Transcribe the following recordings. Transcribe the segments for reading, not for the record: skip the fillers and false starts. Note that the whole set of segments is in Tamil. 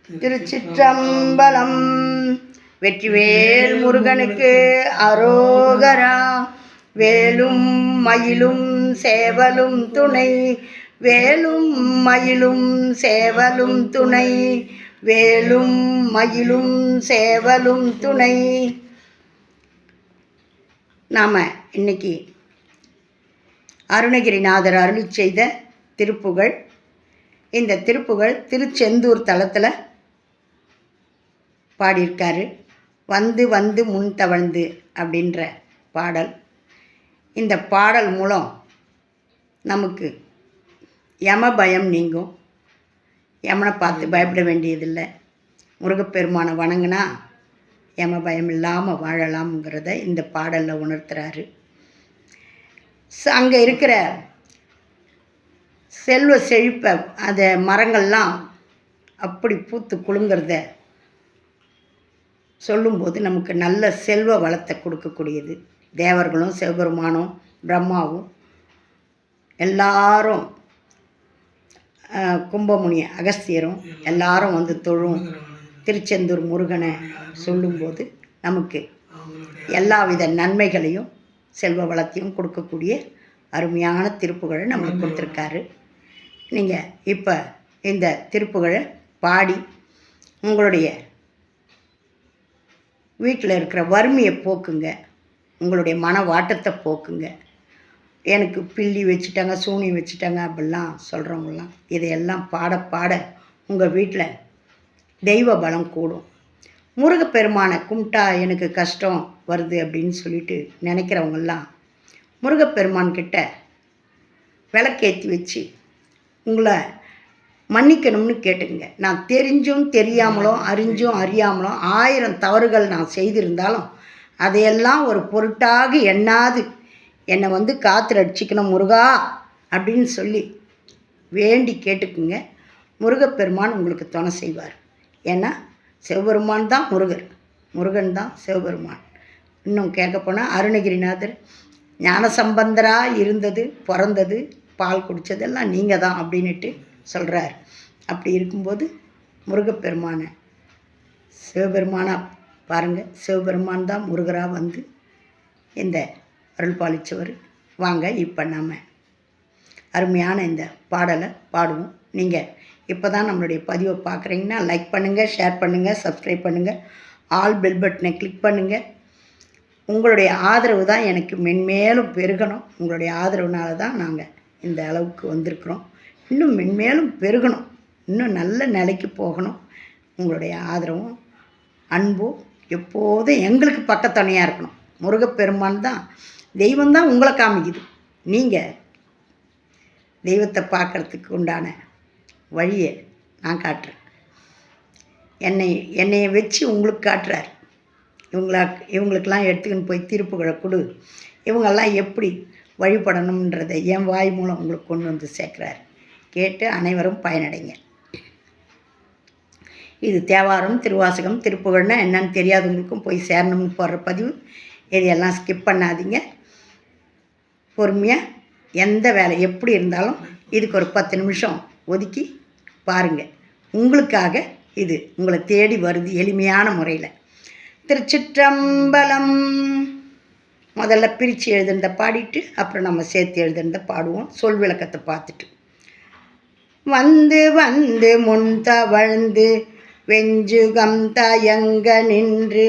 திருச்சிற்றம்பலம். வெற்றிவேல் முருகனுக்கு அரோகரா. வேலும் மயிலும் சேவலும் துணை, வேலும் மயிலும் சேவலும் துணை, வேலும் மயிலும் சேவலும் துணை. நாம் இன்னைக்கு அருணகிரிநாதர் அருளி செய்த திருப்புகழ். இந்த திருப்புகழ் திருச்செந்தூர் தலத்தில் பாடியிருக்காரு. வந்து வந்து முன் தவழ்ந்து அப்படின்ற பாடல். இந்த பாடல் மூலம் நமக்கு யம பயம் நீங்கும். யமனை பார்த்து பயப்பட வேண்டியதில்லை. முருகப்பெருமானை வணங்கினா யம பயம் இல்லாமல் வாழலாம்ங்கிறத இந்த பாடலில் உணர்த்துறாரு. அங்கே இருக்கிற செல்வ செழிப்பை, அந்த மரங்கள்லாம் அப்படி பூத்து குலுங்கிறத சொல்லும்போது நமக்கு நல்ல செல்வ வளத்தை கொடுக்கக்கூடியது. தேவர்களும் சிவபெருமானும் பிரம்மாவும் எல்லாரும், கும்பமுனி அகஸ்தியரும் எல்லாரும் வந்து தொழும் திருச்செந்தூர் முருகனை சொல்லும்போது நமக்கு எல்லாவித நன்மைகளையும் செல்வ வளத்தையும் கொடுக்கக்கூடிய அருமையான திருப்புகழை நம்மளுக்கு கொடுத்துருக்காரு. நீங்கள் இப்போ இந்த திருப்புகழை பாடி உங்களுடைய வீட்டில் இருக்கிற வறுமையை போக்குங்க, உங்களுடைய மன வாட்டத்தை போக்குங்க. எனக்கு பில்லி வச்சுட்டாங்க, சூனியம் வச்சுட்டாங்க அப்படிலாம் சொல்கிறவங்களாம் இதையெல்லாம் பாட பாட உங்கள் வீட்டில் தெய்வ பலம் கூடும். முருகப்பெருமானை கும்பிட்டா எனக்கு கஷ்டம் வருது அப்படின்னு சொல்லிட்டு நினைக்கிறவங்கெல்லாம் முருகப்பெருமான்கிட்ட விளக்கேற்றி வச்சு உங்களை மன்னிக்கணும்னு கேட்டுங்க. நான் தெரிஞ்சும் தெரியாமலும் அறிஞ்சும் அறியாமலும் 1000 தவறுகள் நான் செய்திருந்தாலும் அதையெல்லாம் ஒரு பொருட்டாக எண்ணாது என்னை வந்து காற்று அடிச்சிக்கணும் முருகா அப்படின்னு சொல்லி வேண்டி கேட்டுக்குங்க. முருகப்பெருமான் உங்களுக்கு துணை செய்வார். ஏன்னா சிவபெருமான் தான் முருகர், முருகன் தான் சிவபெருமான். இன்னும் கேட்கப்போனால் அருணகிரிநாதர் ஞானசம்பந்தராக இருந்தது, பிறந்தது, பால் குடித்ததெல்லாம் நீங்கள் தான் அப்படின்ட்டு சொல்கிறார். அப்படி இருக்கும்போது முருகப்பெருமானை சிவபெருமானாக பாருங்கள். சிவபெருமான் தான் முருகராக வந்து இந்த அருள் பாலிச்சவர். வாங்க இப்போ நாம் அருமையான இந்த பாடலை பாடுவோம். நீங்கள் இப்போ தான் நம்மளுடைய பதிவை பார்க்குறீங்கன்னா லைக் பண்ணுங்கள், ஷேர் பண்ணுங்கள், சப்ஸ்கிரைப் பண்ணுங்கள், ஆல் பெல் பட்டனை கிளிக் பண்ணுங்கள். உங்களுடைய ஆதரவு தான் எனக்கு மென்மேலும் பெருகணும். உங்களுடைய ஆதரவுனால தான் நாங்கள் இந்த அளவுக்கு வந்திருக்கிறோம். இன்னும் மென்மேலும் பெருகணும், இன்னும் நல்ல நிலைக்கு போகணும். உங்களுடைய ஆதரவும் அன்பும் எப்போதும் எங்களுக்கு பக்கத்துணையாக இருக்கணும். முருகப்பெருமான் தான், தெய்வம் தான் உங்களை காமிக்குது. நீங்கள் தெய்வத்தை பார்க்குறதுக்கு உண்டான வழியை நான் காட்டுறேன். என்னையை வச்சு உங்களுக்கு காட்டுறார். இவங்களுக்கெல்லாம் எடுத்துக்கின்னு போய் திருப்புகழை கொடு, இவங்கெல்லாம் எப்படி வழிபடணுன்றதை என் வாய் மூலம் உங்களுக்கு கொண்டு வந்து சேர்க்குறாரு. கேட்டு அனைவரும் பயனடைங்க. இது தேவாரம், திருவாசகம், திருப்புகழ்னா என்னன்னு தெரியாதவங்களுக்கும் போய் சேரணும்னு போடுற பதிவு. இதையெல்லாம் ஸ்கிப் பண்ணாதீங்க. பொறுமையாக எந்த வேலை எப்படி இருந்தாலும் இதுக்கு ஒரு 10 நிமிஷம் ஒதுக்கி பாருங்கள். உங்களுக்காக இது உங்களை தேடி வருது எளிமையான முறையில். திருச்சிற்றம்பலம். முதல்ல பிரித்து எழுதுனதை பாடிட்டு அப்புறம் நம்ம சேர்த்து எழுதுனதை பாடுவோம், சொல் விளக்கத்தை பார்த்துட்டு. வந்து வந்து முன் தவழ்ந்து வெஞ்சுகம் தயங்க நின்று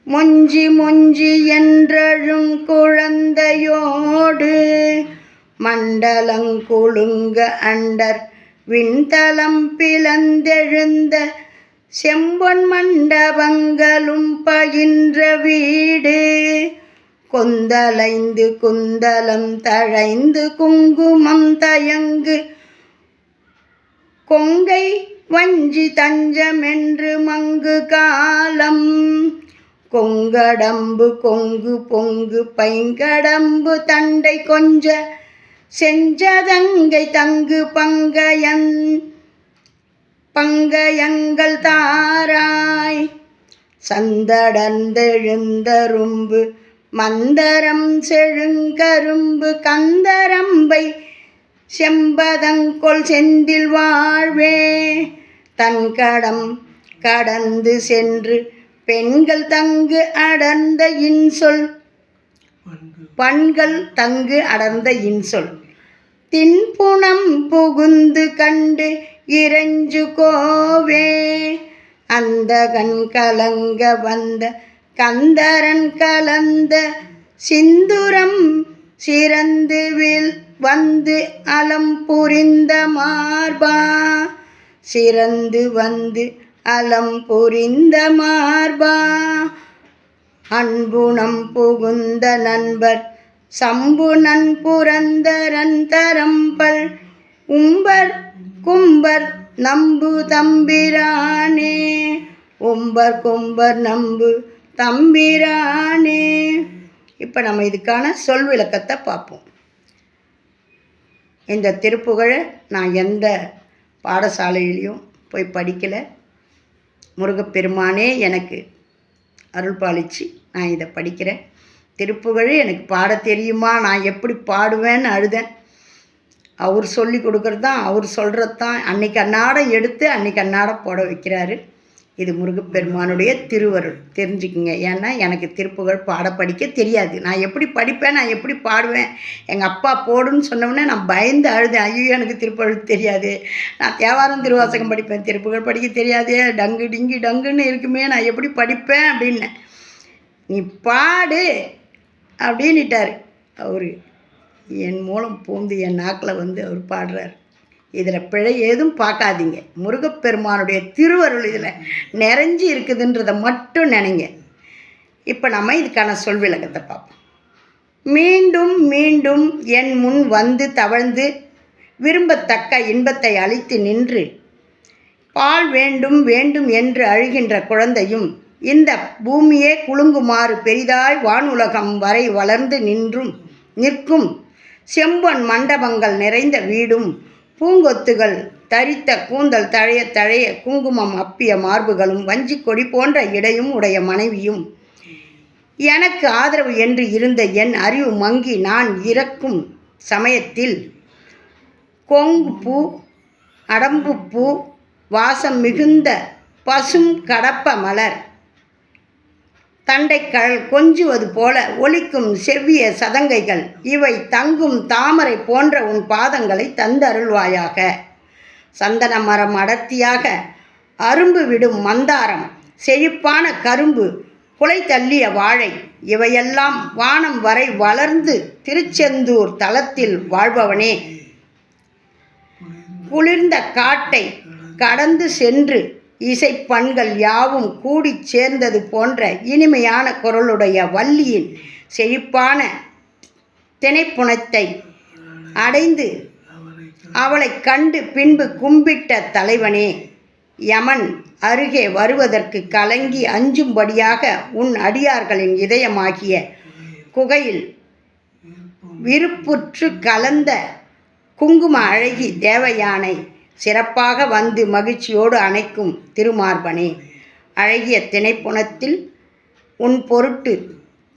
மொஞ்சி மொஞ்சி என்றழும் குழந்தையோடு மண்டலங்குழுங்க அண்டர் விண்தலம் பிளந்தெழுந்த செம்பொன் மண்டபங்களும் பயின்ற வீடு கொந்தலைந்து குந்தலம் தழைந்து குங்குமம் தயங்கு கொங்கை வஞ்சி தஞ்சமென்று மங்கு காலம் கொங்கடம்பு கொங்கு பொங்கு பைங்கடம்பு தண்டை கொஞ்ச செஞ்சதங்கை தங்கு பங்கயங்கள் தாராய் சந்தடர்ந்தெழுந்தரும்பு மந்தரம் செழுங்கரும்பு கந்தரம்பை செம்பதங்கொள் செந்தில் வாழ்வே தன்கடம் கடந்து சென்று பெண்கள் தங்கு அடர்ந்த இன்சொல் பண்கள் தங்கு அடர்ந்த இன்சொல் தின்புணம் புகுந்து கண்டு இறைஞ்சு கோவே அந்தகன் கலங்க வந்த கந்தரன் கலந்த சிந்துரம் சிறந்து வந்து அலம் புரிந்த மார்பா சிறந்து வந்து அலம் புரிந்த மார்பா அன்புணம் புகுந்த நண்பர் சம்பு நன்புரந்தரன் தரம்பல் உம்பர் கும்பர் நம்பு தம்பிரானே உம்பர் கும்பர் நம்பு தம்பிரானே. இப்போ நம்ம இதுக்கான சொல் விளக்கத்தை பார்ப்போம். இந்த திருப்புகழை நான் எந்த பாடசாலையிலையும் போய் படிக்கலை. முருகப்பெருமானே எனக்கு அருள் பாலிச்சு நான் இதை படிக்கிறேன். திருப்புகழ் எனக்கு பாட தெரியுமா, நான் எப்படி பாடுவேன்னு அழுதேன். அவர் சொல்லி கொடுக்குறது தான், அவர் சொல்கிறது தான் அன்றைக்கி அன்னாடம் எடுத்து அன்றைக்கி அன்னாடம் போட வைக்கிறாரு. இது முருகப்பெருமானுடைய திருவருள், தெரிஞ்சுக்குங்க. ஏன்னா எனக்கு திருப்புகழ் பாட படிக்க தெரியாது. நான் எப்படி படிப்பேன், நான் எப்படி பாடுவேன். எங்கள் அப்பா போடுன்னு சொன்னோடனே நான் பயந்து அழுதேன். ஐயோ எனக்கு திருப்புகழ் தெரியாது, நான் தேவாரம் திருவாசகம் படிப்பேன், திருப்புகழ் படிக்க தெரியாது, டங்கு டிங்கி டங்குன்னு இருக்குமே, நான் எப்படி படிப்பேன் அப்படின்னு. நீ பாடு அப்படின்ட்டார் அவர். என் மூலம் பூந்து என் நாக்கில் வந்து அவர் பாடுறார். இதில் பிழை ஏதும் பார்க்காதீங்க. முருகப்பெருமானுடைய திருவருள் இதில் நிறைஞ்சி இருக்குதுன்றதை மட்டும் நினைங்க. இப்போ நம்ம இதுக்கான சொல் விளக்கத்தை பார்ப்போம். மீண்டும் மீண்டும் என் முன் வந்து தவழ்ந்து விரும்பத்தக்க இன்பத்தை அளித்து நின்று பால் வேண்டும் வேண்டும் என்று அழுகின்ற குழந்தையும் இந்த பூமியே குலுங்குமாறு பெரிதாய் வானுலகம் வரை வளர்ந்து நிற்கும் செம்பன் மண்டபங்கள் நிறைந்த வீடும் பூங்கொத்துகள் தரித்த கூந்தல் தழைய தழைய குங்குமம் அப்பிய மார்புகளும் வஞ்சி கொடி போன்ற இடையும் உடைய மனைவியும் எனக்கு ஆதரவு என்று இருந்த என் அறிவு மங்கி நான் இறக்கும் சமயத்தில் கொங்கு பூ அடம்பு பூ வாசம் மிகுந்த பசும் கடப்ப மலர் தண்டைக்கள் கொஞ்சுவது போல ஒலிக்கும் செவ்விய சதங்கைகள் இவை தங்கும் தாமரை போன்ற உன் பாதங்களை தந்தருள்வாயாக. சந்தன மரம் அடர்த்தியாக அரும்பு விடும் மந்தாரம் செழிப்பான கரும்பு குலை தள்ளிய வாழை இவையெல்லாம் வானம் வரை வளர்ந்து திருச்செந்தூர் தலத்தில் வாழ்பவனே, குளிர்ந்த காட்டை கடந்து சென்று இசைப்பண்கள் யாவும் கூடி சேர்ந்தது போன்ற இனிமையான குரலுடைய வள்ளியின் செழிப்பான திணைப்புணத்தை அடைந்து அவளை கண்டு பின்பு கும்பிட்ட தலைவனே, யமன் அருகே வருவதற்கு கலங்கி அஞ்சும்படியாக உன் அடியார்களின் இதயமாகிய குகையில் விருப்புற்று கலந்த குங்கும அழகி தேவயானை சிறப்பாக வந்து மகிழ்ச்சியோடு அணைக்கும் திருமார்பனே, அழகிய திணைப்புணத்தில் உன் பொருட்டு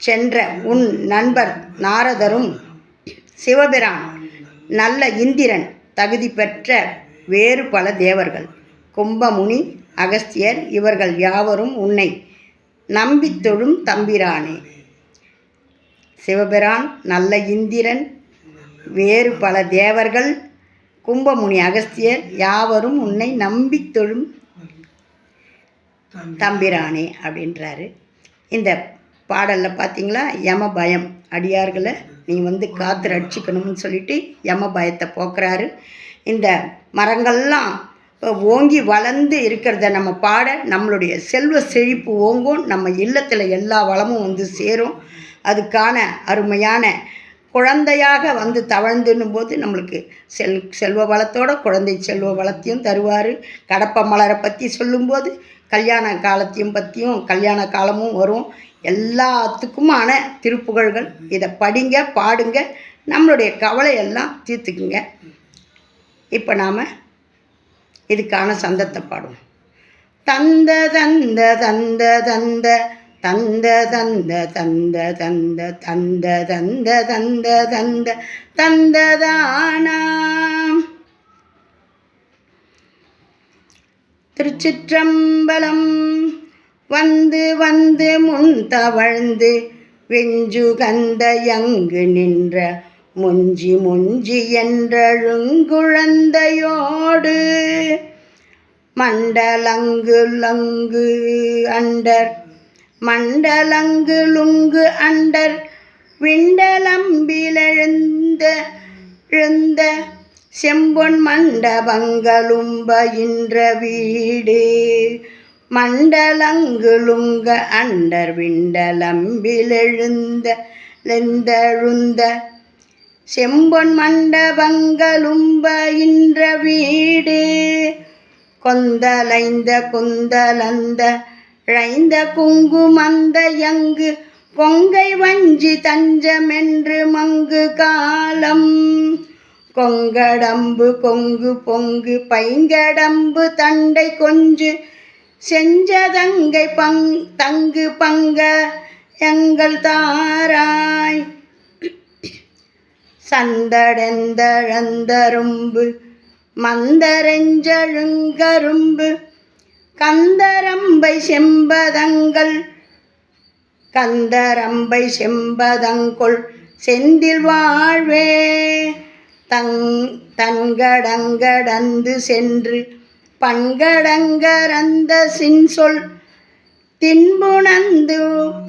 சென்ற உன் நண்பர் நாரதரும் சிவபிரான் நல்ல இந்திரன் தகுதி பெற்ற வேறு பல தேவர்கள் கும்பமுனி அகஸ்தியர் இவர்கள் யாவரும் உன்னை நம்பித் தொழும் தம்பிரானே. சிவபிரான் நல்ல இந்திரன் வேறு பல தேவர்கள் கும்பமுனி அகஸ்தியர் யாவரும் உன்னை நம்பி தொழும் தம்பிரானே அப்படின்றாரு. இந்த பாடலில் பார்த்தீங்களா, யம பயம் அடியார்களை நீ வந்து காத்து ரட்சிக்கணும்னு சொல்லிட்டு யம பயத்தை போக்குறாரு. இந்த மரங்கள்லாம் ஓங்கி வளர்ந்து இருக்கிறத நம்ம பாட நம்மளுடைய செல்வ செழிப்பு ஓங்கும், நம்ம இல்லத்தில் எல்லா வளமும் வந்து சேரும். அதுக்கான அருமையான குழந்தையாக வந்து தவழ்ந்துன்னும் போது நம்மளுக்கு செல்வ வளத்தோட குழந்தை செல்வ வளத்தையும் தருவார். கடப்ப மலரை பற்றி சொல்லும்போது கல்யாண காலத்தையும் பற்றியும் கல்யாண காலமும் வரும். எல்லாத்துக்குமான திருப்புகழ்கள். இதை படிங்க, பாடுங்க, நம்மளுடைய கவலையெல்லாம் தீர்த்துக்குங்க. இப்போ நாம் இதுக்கான சந்தத்தை பாடுவோம். தந்த தந்த தந்த தந்த தந்த தந்த தந்த தந்த தந்த தந்த தந்த தந்த தந்ததானாம் திருச்சிற்றம்பலம். வந்து வந்து முன் தவழ்ந்து வெஞ்சுகந்த யங்கு நின்ற முஞ்சி முஞ்சி என்றழுங்குழந்தையோடு மண்டலங்கு அண்டர் மண்டலங்குலுங்கு அண்டர் விண்டலம்பிலெழுந்த செம்பொன் மண்டபங்களும்ப இன்ற வீடு மண்டலங்குலுங்க அண்டர் விண்டலம்பிலெழுந்த செம்பொன் மண்டபங்களும்ப இன்ற வீடு கொந்தலைந்த குந்தலந்த ழைந்த குங்குமந்த யங்கு கொங்கை வஞ்சி தஞ்சமென்று மங்கு காலம் கொங்கடம்பு கொங்கு பொங்கு பைங்கடம்பு தண்டை கொஞ்சு செஞ்சதங்கை தங்கு பங்க எங்கள் தாராய் சந்தடெந்தழந்தரும்பு மந்தரெஞ்சழுங்கரும்பு கந்தரம்பை செம்பதங்கொள் செந்தில் வாழ்வே தன்கடங்கடந்து சென்று பன்கடங்கரந்த சின்சொல் தின்புணந்து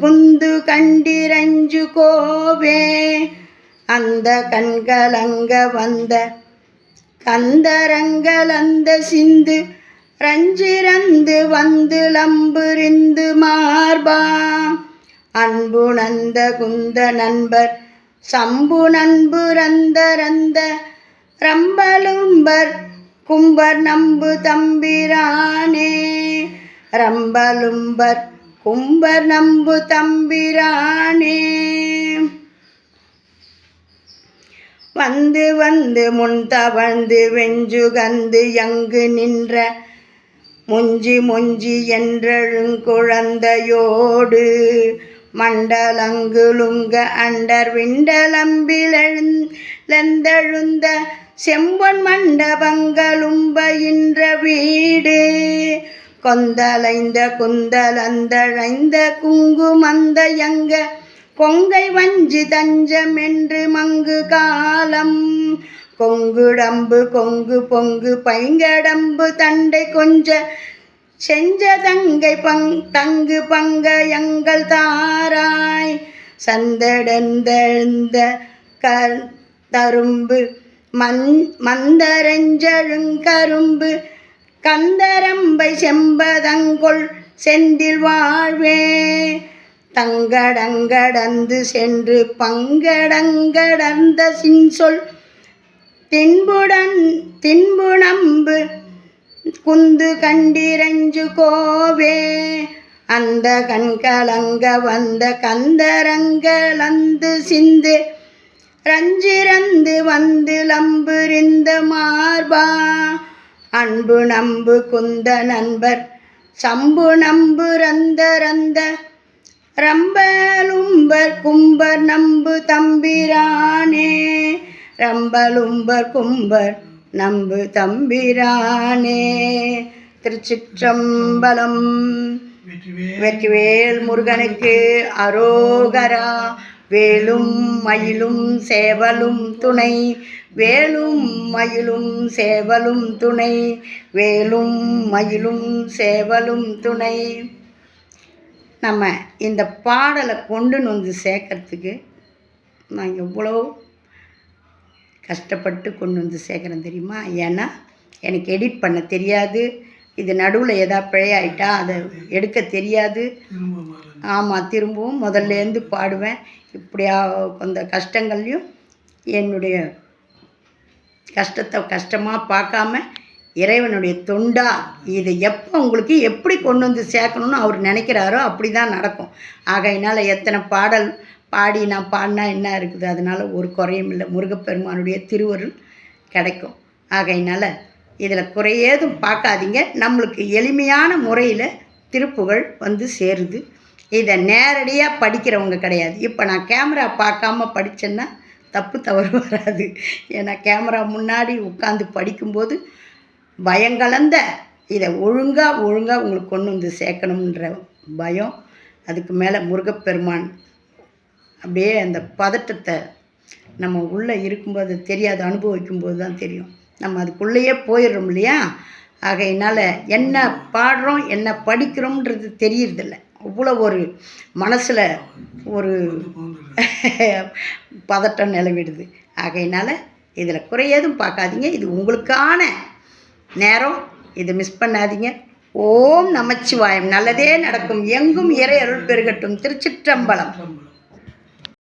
புந்து கண்டிரஞ்சு கோவே அந்த கண்கலங்க வந்த கந்தரங்கலந்த சிந்து ரஞ்சிரந்து வந்து லம்புரிந்து மார்பா அன்பு நந்த குந்த நண்பர் சம்பு நண்பு ரந்த ரம்பலும்பர் கும்பர் நம்பு தம்பிரானே ரம்பலும்பர் கும்பர் நம்பு தம்பிரானே வந்து வந்து முன் தவழ்ந்து வெஞ்சுகந்து யங்கு நின்ற முஞ்சி முஞ்சி என்றழுங்குழந்தையோடு மண்டலங்குலுங்க அண்டர் விண்டலம்பிலெழுந்த செம்பொன் மண்டபங்களும்ப இன்ற வீடு கொந்தலைந்த குந்தலந்தழைந்த குங்குமந்த யங்க கொங்கை வஞ்சி தஞ்சமென்று மங்கு காலம் கொங்குடம்பு கொங்கு பொங்கு பைங்கடம்பு தண்டை கொஞ்ச செஞ்சதங்கை தங்கு பங்க எங்கள் தாராய் சந்தடெந்தெழுந்த தரும்பு மந்தரெஞ்சழுங்கரும்பு கந்தரம்பை செம்பதங்கொள் செந்தில் வாழ்வே தங்கடங்கடந்து சென்று பங்கடங்கடந்த சின்சொல் தின்புணம்பு குந்து கண்டிரஞ்சு கோவே அந்த கண்கலங்க வந்த கந்தரங்கலந்து சிந்து ரஞ்சிரந்து வந்து லம்புரிந்த மார்பா அன்பு நம்பு குந்த நண்பர் சம்பு நம்பு ரந்த ரம்பலும்பர் கும்பர் நம்பு தம்பிரானே ரம்பலும்பர் கும்பர் நம்பு தம்பிரானே. திருச்சிற்றம்பலம். வெற்றிவேல் முருகனுக்கு அரோகரா. வேலும் மயிலும் சேவலும் துணை வேலும் மயிலும் சேவலும் துணை வேலும் மயிலும் சேவலும் துணை. நம்ம இந்த பாடலை கொண்டு வந்து சேர்க்கறதுக்கு நான் எவ்வளோ கஷ்டப்பட்டு கொண்டு வந்து சேர்க்குறேன் தெரியுமா? ஏன்னா எனக்கு எடிட் பண்ண தெரியாது. இது நடுவில் எதாவது பிழையாயிட்டா அதை எடுக்க தெரியாது. ஆமாம், திரும்பவும் முதல்லேருந்து பாடுவேன். இப்படியா அந்த கஷ்டங்கள்லையும் என்னுடைய கஷ்டத்தை கஷ்டமாக பார்க்காம இறைவனுடைய தொண்டா இதை எப்போ உங்களுக்கு எப்படி கொண்டு வந்து சேர்க்கணுன்னு அவர் நினைக்கிறாரோ அப்படி தான் நடக்கும். ஆகையினால் எத்தனை பாடல் பாடி நான் பாடினா என்ன இருக்குது? அதனால் ஒரு குறையும் இல்லை. முருகப்பெருமானுடைய திருவருள் கிடைக்கும். ஆகையினால் இதில் குறையேதும் பார்க்காதீங்க. நம்மளுக்கு எளிமையான முறையில் திருப்புகழ் வந்து சேருது. இதை நேரடியாக படிக்கிறவங்க கிடையாது. இப்போ நான் கேமரா பார்க்காம படித்தேன்னா தப்பு தவறு வராது. ஏன்னா கேமரா முன்னாடி உட்காந்து படிக்கும்போது பயங்கலந்த இதை ஒழுங்காக உங்களுக்கு கொண்டு வந்து சேர்க்கணுன்ற பயம். அதுக்கு மேலே முருகப்பெருமான் அப்படியே அந்த பதட்டத்தை நம்ம உள்ளே இருக்கும்போது தெரியாது, அனுபவிக்கும்போது தான் தெரியும். நம்ம அதுக்குள்ளேயே போயிடுறோம் இல்லையா? ஆகையினால் என்ன பாடுறோம் என்ன படிக்கிறோம்ன்றது தெரியறதில்ல. அவ்வளோ ஒரு மனசில் ஒரு பதட்டம் நிலவிடுது. ஆகையினால் இதில் குறையதும் பார்க்காதீங்க. இது உங்களுக்கான நேரம். இதை மிஸ் பண்ணாதீங்க. ஓம் நமச்சிவாயம். நல்லதே நடக்கும். எங்கும் இறை அருள் பெருகட்டும். திருச்சிற்றம்பலம்.